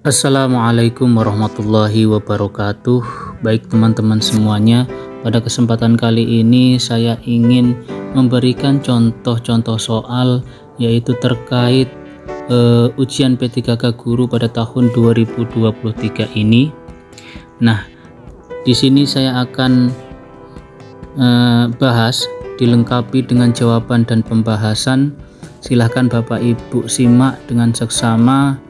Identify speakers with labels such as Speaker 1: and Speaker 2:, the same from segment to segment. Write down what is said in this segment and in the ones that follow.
Speaker 1: Assalamualaikum warahmatullahi wabarakatuh. Baik teman-teman semuanya, pada kesempatan kali ini saya ingin memberikan contoh-contoh soal yaitu terkait ujian P3K Guru pada tahun 2023 ini. Nah, di sini saya akan bahas dilengkapi dengan jawaban dan pembahasan. Silahkan Bapak Ibu simak dengan seksama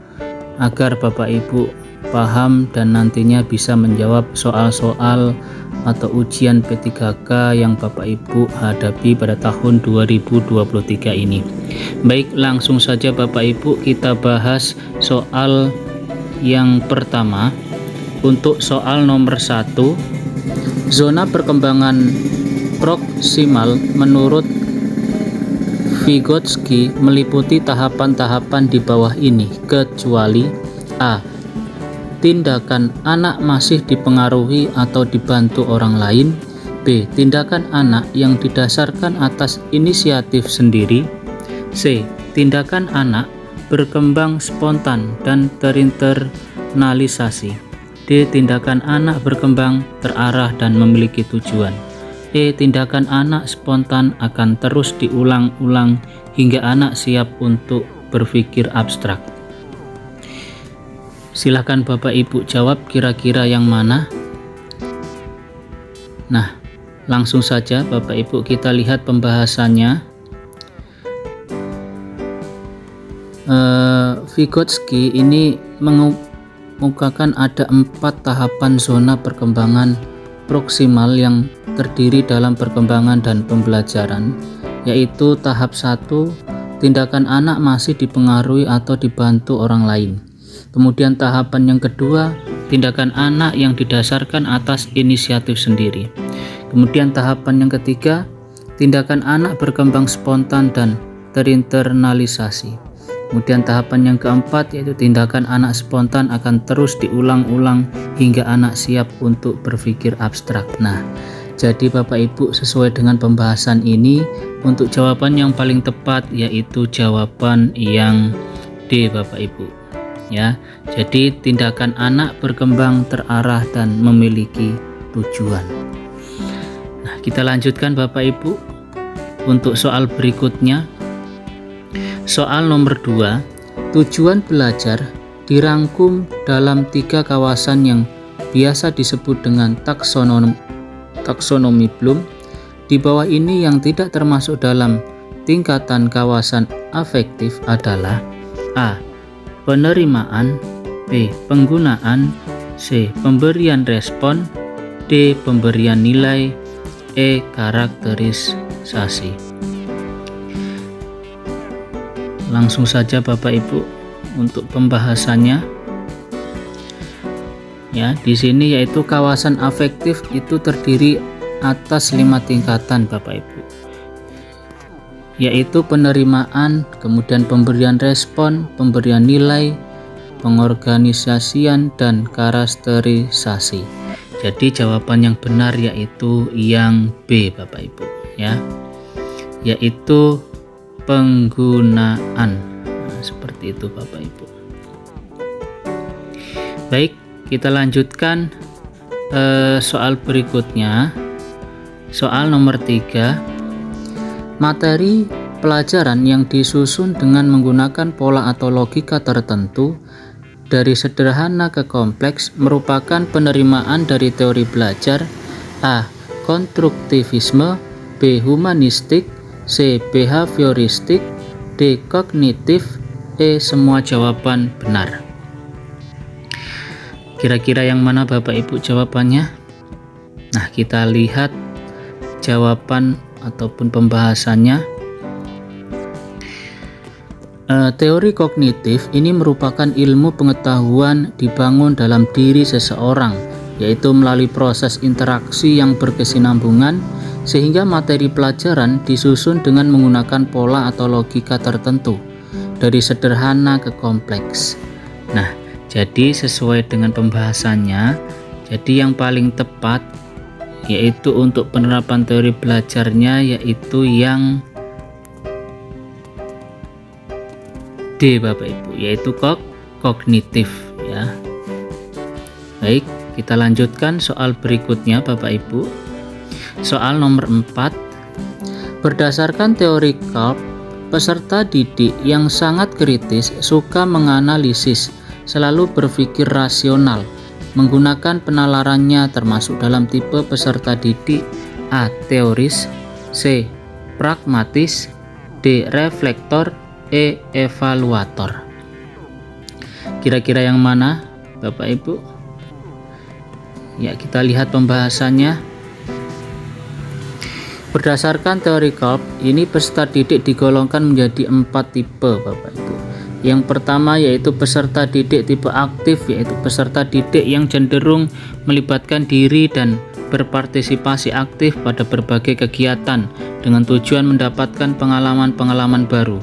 Speaker 1: agar Bapak Ibu paham dan nantinya bisa menjawab soal-soal atau ujian P3K yang Bapak Ibu hadapi pada tahun 2023 ini. Baik, langsung saja Bapak Ibu kita bahas soal yang pertama. Untuk soal nomor 1, zona perkembangan proksimal menurut Vygotsky meliputi tahapan-tahapan di bawah ini, kecuali A. Tindakan anak masih dipengaruhi atau dibantu orang lain. B. Tindakan anak yang didasarkan atas inisiatif sendiri. C. Tindakan anak berkembang spontan dan terinternalisasi. D. Tindakan anak berkembang terarah dan memiliki tujuan. E. Tindakan anak spontan akan terus diulang-ulang hingga anak siap untuk berpikir abstrak. Silahkan Bapak Ibu jawab kira-kira yang mana. Nah, langsung saja Bapak Ibu kita lihat pembahasannya. Vygotsky ini mengemukakan ada 4 tahapan zona perkembangan proksimal yang terdiri dalam perkembangan dan pembelajaran, yaitu tahap 1, tindakan anak masih dipengaruhi atau dibantu orang lain. Kemudian tahapan yang kedua, tindakan anak yang didasarkan atas inisiatif sendiri. Kemudian tahapan yang ketiga, tindakan anak berkembang spontan dan terinternalisasi. Kemudian tahapan yang keempat yaitu tindakan anak spontan akan terus diulang-ulang hingga anak siap untuk berpikir abstrak. Nah, jadi Bapak Ibu sesuai dengan pembahasan ini, untuk jawaban yang paling tepat yaitu jawaban yang D Bapak Ibu. Ya, jadi tindakan anak berkembang terarah dan memiliki tujuan. Nah, kita lanjutkan Bapak Ibu untuk soal berikutnya. Soal nomor 2, tujuan belajar dirangkum dalam 3 kawasan yang biasa disebut dengan taksonomi Bloom. Di bawah ini yang tidak termasuk dalam tingkatan kawasan afektif adalah A. Penerimaan, B. Penggunaan, C. Pemberian respon, D. Pemberian nilai, E. Karakterisasi. Langsung saja Bapak Ibu untuk pembahasannya. Ya, di sini yaitu kawasan afektif itu terdiri atas 5 tingkatan Bapak Ibu. Yaitu penerimaan, kemudian pemberian respon, pemberian nilai, pengorganisasian dan karakterisasi. Jadi jawaban yang benar yaitu yang B Bapak Ibu ya. Yaitu penggunaan. Nah, seperti itu Bapak Ibu. Baik, kita lanjutkan soal berikutnya. Soal nomor 3, materi pelajaran yang disusun dengan menggunakan pola atau logika tertentu dari sederhana ke kompleks merupakan penerimaan dari teori belajar. A. Konstruktivisme, B. Humanistik, C. Behavioristik, D. Kognitif, E. Semua jawaban benar. Kira-kira yang mana Bapak Ibu jawabannya? Nah, kita lihat jawaban ataupun pembahasannya. Teori kognitif ini merupakan ilmu pengetahuan dibangun dalam diri seseorang, yaitu melalui proses interaksi yang berkesinambungan, sehingga materi pelajaran disusun dengan menggunakan pola atau logika tertentu dari sederhana ke kompleks. Nah, jadi sesuai dengan pembahasannya, jadi yang paling tepat yaitu untuk penerapan teori belajarnya yaitu yang D Bapak Ibu, yaitu kognitif ya. Baik, kita lanjutkan soal berikutnya Bapak Ibu. Soal nomor 4. Berdasarkan teori Kolb, peserta didik yang sangat kritis suka menganalisis, selalu berpikir rasional, menggunakan penalarannya termasuk dalam tipe peserta didik A. Teoris, C. Pragmatis, D. Reflektor, E. Evaluator. Kira-kira yang mana Bapak Ibu? Ya, kita lihat pembahasannya. Berdasarkan teori Kolb, ini peserta didik digolongkan menjadi 4 tipe Bapak Ibu. Yang pertama yaitu peserta didik tipe aktif, yaitu peserta didik yang cenderung melibatkan diri dan berpartisipasi aktif pada berbagai kegiatan dengan tujuan mendapatkan pengalaman-pengalaman baru.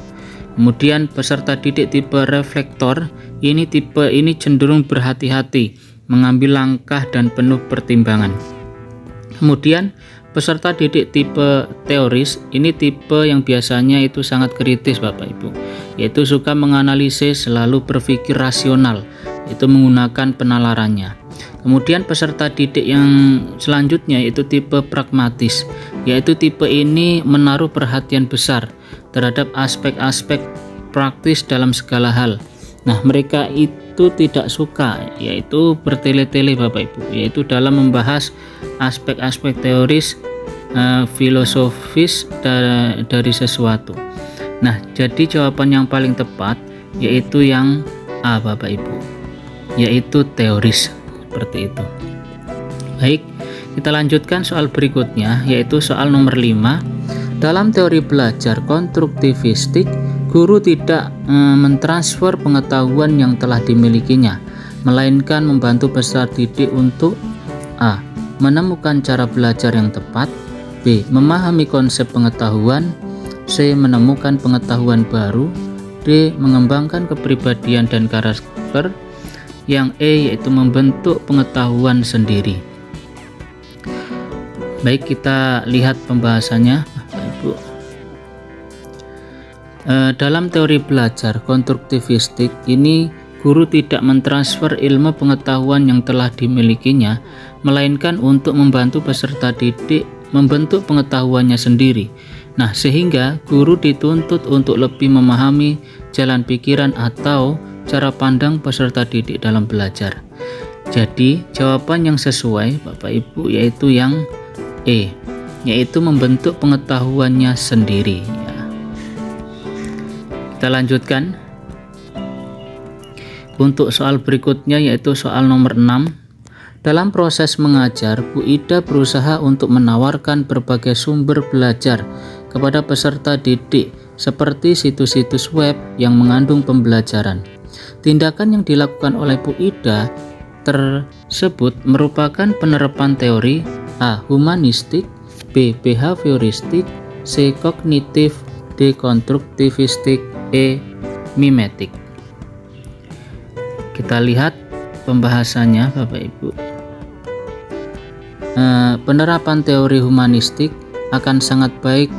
Speaker 1: Kemudian peserta didik tipe reflektor, tipe ini cenderung berhati-hati, mengambil langkah dan penuh pertimbangan. Kemudian peserta didik tipe teoris, ini tipe yang biasanya itu sangat kritis Bapak Ibu, yaitu suka menganalisis, selalu berpikir rasional, itu menggunakan penalarannya. Kemudian peserta didik yang selanjutnya yaitu tipe pragmatis, yaitu tipe ini menaruh perhatian besar terhadap aspek-aspek praktis dalam segala hal. Nah, mereka itu tidak suka yaitu bertele-tele Bapak Ibu, yaitu dalam membahas aspek-aspek teoris filosofis dari sesuatu. Nah, jadi jawaban yang paling tepat yaitu yang A Bapak Ibu, yaitu teoris, seperti itu. Baik, kita lanjutkan soal berikutnya, yaitu soal nomor 5. Dalam teori belajar konstruktivistik, guru tidak mentransfer pengetahuan yang telah dimilikinya, melainkan membantu peserta didik untuk A. menemukan cara belajar yang tepat, B. memahami konsep pengetahuan, C. menemukan pengetahuan baru, D. mengembangkan kepribadian dan karakter, yang E yaitu membentuk pengetahuan sendiri. Baik, kita lihat pembahasannya Bapak Ibu. Dalam teori belajar konstruktivistik ini, guru tidak mentransfer ilmu pengetahuan yang telah dimilikinya, melainkan untuk membantu peserta didik membentuk pengetahuannya sendiri. Nah, sehingga guru dituntut untuk lebih memahami jalan pikiran atau cara pandang peserta didik dalam belajar. Jadi, jawaban yang sesuai Bapak Ibu yaitu yang E, yaitu membentuk pengetahuannya sendiri ya. Kita lanjutkan untuk soal berikutnya, yaitu soal nomor 6. Dalam proses mengajar, Bu Ida berusaha untuk menawarkan berbagai sumber belajar kepada peserta didik seperti situs-situs web yang mengandung pembelajaran. Tindakan yang dilakukan oleh Bu Ida tersebut merupakan penerapan teori A. humanistik, B. behavioristik, C. kognitif, D. konstruktivistik, E. mimetik. Kita lihat pembahasannya Bapak Ibu. Penerapan teori humanistik akan sangat baik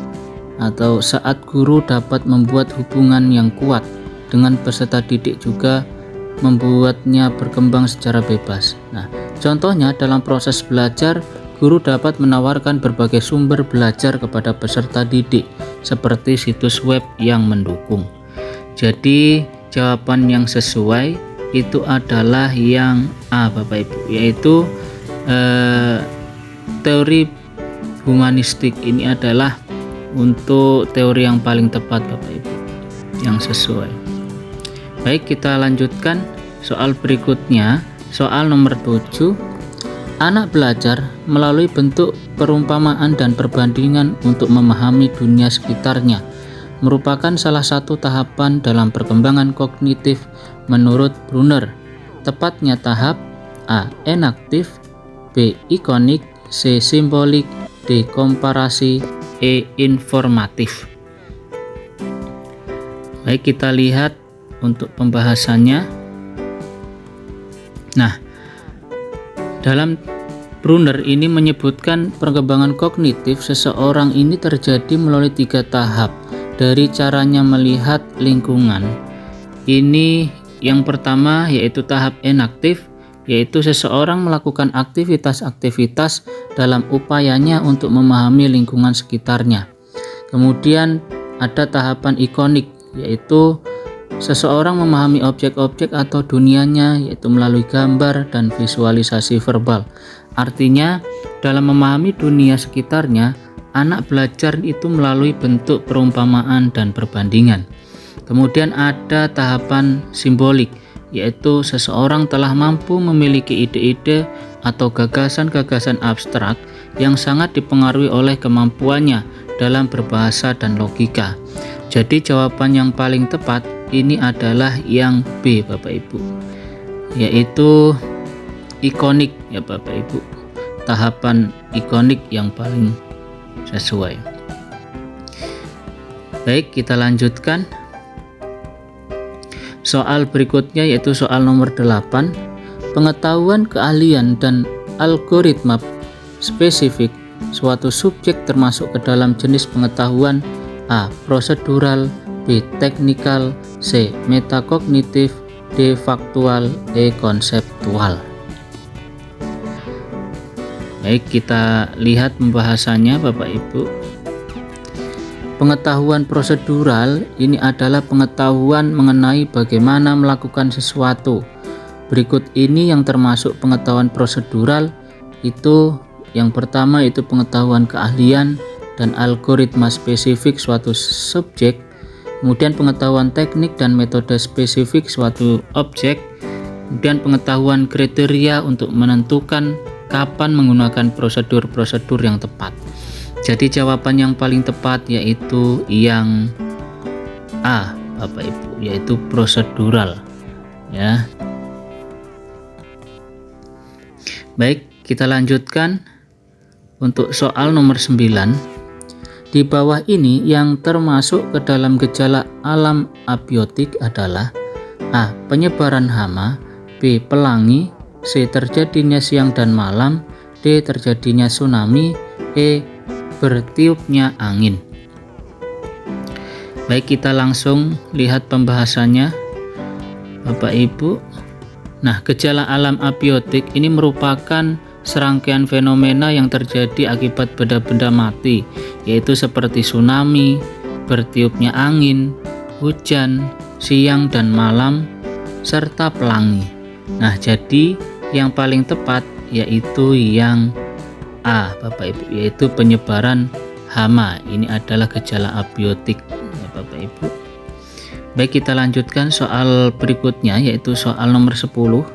Speaker 1: atau saat guru dapat membuat hubungan yang kuat dengan peserta didik, juga membuatnya berkembang secara bebas. Nah, contohnya dalam proses belajar, guru dapat menawarkan berbagai sumber belajar kepada peserta didik seperti situs web yang mendukung. Jadi jawaban yang sesuai itu adalah yang A Bapak Ibu, yaitu teori humanistik ini adalah untuk teori yang paling tepat Bapak Ibu, yang sesuai. Baik, kita lanjutkan soal berikutnya, soal nomor 7. Anak belajar melalui bentuk perumpamaan dan perbandingan untuk memahami dunia sekitarnya, merupakan salah satu tahapan dalam perkembangan kognitif menurut Brunner. Tepatnya tahap A. enaktif, B. ikonik, C. simbolik, D. komparasi, E. informatif. Baik, kita lihat untuk pembahasannya. Nah, dalam Brunner ini menyebutkan perkembangan kognitif seseorang ini terjadi melalui 3 tahap. Dari caranya melihat lingkungan, ini yang pertama yaitu tahap enaktif, yaitu seseorang melakukan aktivitas-aktivitas dalam upayanya untuk memahami lingkungan sekitarnya. Kemudian ada tahapan ikonik, yaitu seseorang memahami objek-objek atau dunianya, yaitu melalui gambar dan visualisasi verbal. Artinya, dalam memahami dunia sekitarnya, anak belajar itu melalui bentuk perumpamaan dan perbandingan. Kemudian ada tahapan simbolik, yaitu seseorang telah mampu memiliki ide-ide atau gagasan-gagasan abstrak yang sangat dipengaruhi oleh kemampuannya dalam berbahasa dan logika. Jadi jawaban yang paling tepat ini adalah yang B, Bapak Ibu, yaitu ikonik ya Bapak Ibu. Tahapan ikonik yang paling sesuai. Baik, kita lanjutkan. Soal berikutnya yaitu soal nomor 8. Pengetahuan, keahlian, dan algoritma spesifik suatu subjek termasuk ke dalam jenis pengetahuan A. Prosedural, B. Teknikal, C. Metakognitif, D. Faktual, E. Konseptual. Baik, kita lihat pembahasannya Bapak Ibu. Pengetahuan prosedural ini adalah pengetahuan mengenai bagaimana melakukan sesuatu. Berikut ini yang termasuk pengetahuan prosedural, itu yang pertama itu pengetahuan keahlian dan algoritma spesifik suatu subjek, kemudian pengetahuan teknik dan metode spesifik suatu objek, kemudian pengetahuan kriteria untuk menentukan kapan menggunakan prosedur-prosedur yang tepat. Jadi jawaban yang paling tepat yaitu yang A, Bapak Ibu, yaitu prosedural ya. Baik, kita lanjutkan untuk soal nomor 9. Di bawah ini yang termasuk ke dalam gejala alam abiotik adalah A. Penyebaran hama, B. Pelangi, C. Terjadinya siang dan malam, D. Terjadinya tsunami, E. Bertiupnya angin. Baik, kita langsung lihat pembahasannya Bapak Ibu. Nah, gejala alam abiotik ini merupakan serangkaian fenomena yang terjadi akibat benda-benda mati, yaitu seperti tsunami, bertiupnya angin, hujan, siang dan malam, serta pelangi. Nah, jadi yang paling tepat yaitu yang A, Bapak Ibu, yaitu penyebaran hama. Ini adalah gejala abiotik ya Bapak Ibu. Baik, kita lanjutkan soal berikutnya yaitu soal nomor 10.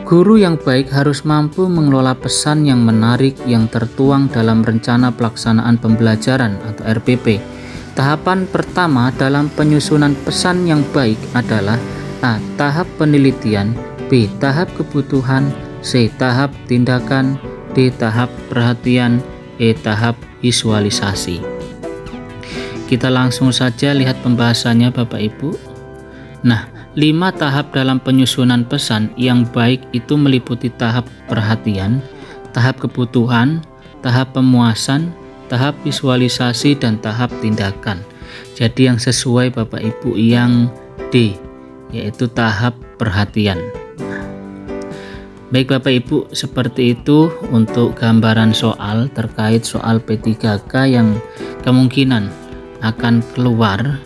Speaker 1: Guru yang baik harus mampu mengelola pesan yang menarik yang tertuang dalam rencana pelaksanaan pembelajaran atau RPP. Tahapan pertama dalam penyusunan pesan yang baik adalah A. Tahap penelitian, B. Tahap kebutuhan, C. Tahap tindakan, D. Tahap perhatian, E. Tahap visualisasi. Kita langsung saja lihat pembahasannya Bapak Ibu. Nah, 5 tahap dalam penyusunan pesan yang baik itu meliputi tahap perhatian, tahap kebutuhan, tahap pemuasan, tahap visualisasi, dan tahap tindakan. Jadi yang sesuai Bapak Ibu yang D, yaitu tahap perhatian. Baik Bapak Ibu, seperti itu untuk gambaran soal terkait soal P3K yang kemungkinan akan keluar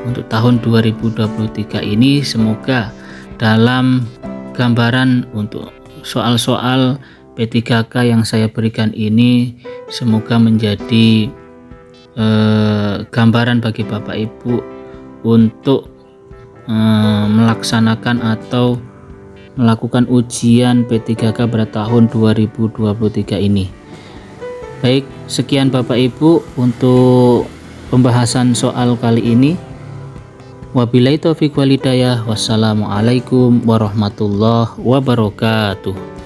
Speaker 1: untuk tahun 2023 ini. Semoga dalam gambaran untuk soal-soal P3K yang saya berikan ini semoga menjadi gambaran bagi Bapak Ibu untuk melaksanakan atau melakukan ujian P3K pada tahun 2023 ini. Baik, sekian Bapak Ibu untuk pembahasan soal kali ini. Wabillahi taufiq wal hidayah. Wassalamualaikum warahmatullahi wabarakatuh.